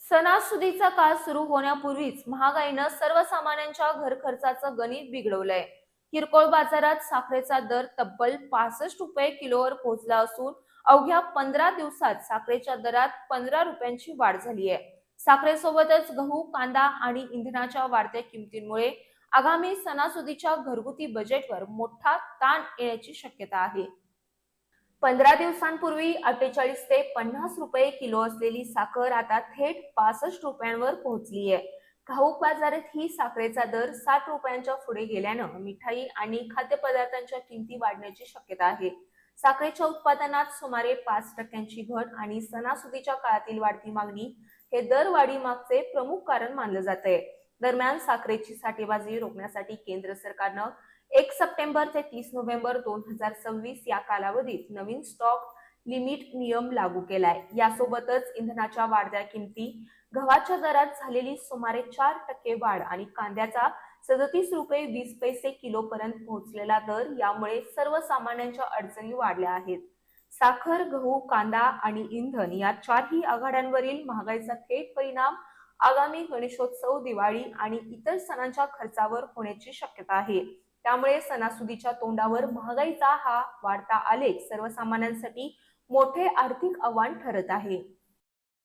सणासुदीचा काळ सुरू होण्यापूर्वीच महागाईनं सर्वसामान्यांच्या घर खर्चाचं गणित बिघडवलंय. किरकोळ बाजारात साखरेचा दर तब्बल 65 रुपये किलोवर पोहोचला असून अवघ्या 15 दिवसात साखरेच्या दरात 15 रुपयांची वाढ झाली आहे. साखरेसोबतच गहू, कांदा आणि इंधनाच्या वाढत्या किमतींमुळे आगामी सणासुदीच्या घरगुती बजेटवर मोठा ताण येण्याची शक्यता आहे. 15 दिवसांपूर्वी 48 ते 50 रुपये किलो असलेली साखर आता थेट 65 रुपयांवर पोहोचली आहे. घाऊक बाजारात ही साखरेचा दर 60 रुपयांच्या पुढे गेल्यानं मिठाई आणि खाद्यपदार्थांच्या किमती वाढण्याची शक्यता आहे. साखरेच्या उत्पादनात सुमारे 5% घट आणि सणासुदीच्या काळातील वाढती मागणी हे दरवाढी मागचे प्रमुख कारण मानलं जात आहे. दरम्यान साखरेची साठेबाजी रोखण्यासाठी केंद्र सरकारनं 1 सप्टेंबर ते 30 नोव्हेंबर 2026 या कालावधीत नवीन स्टॉक लिमिट नियम लागू केलाय. यासोबतच इंधनाच्या वाढत्या किमती, गव्हाच्या दरात झालेली सुमारे 4% वाढ आणि कांद्याचा 37 रुपये 20 पैसे किलो पर्यंत पोहोचलेला दर यामुळे सर्वसामान्यांच्या अडचणी वाढल्या आहेत. साखर, गहू, कांदा आणि इंधन या चारही आघाड्यांवरील महागाईचा थेट परिणाम आगामी गणेशोत्सव, दिवाळी आणि इतर सणांच्या खर्चावर होण्याची शक्यता आहे. त्यामुळे सणासुदीच्या तोंडावर महागाईचा हा वाढता आलेख सर्वसामान्यांसाठी मोठे आर्थिक आव्हान ठरत आहे.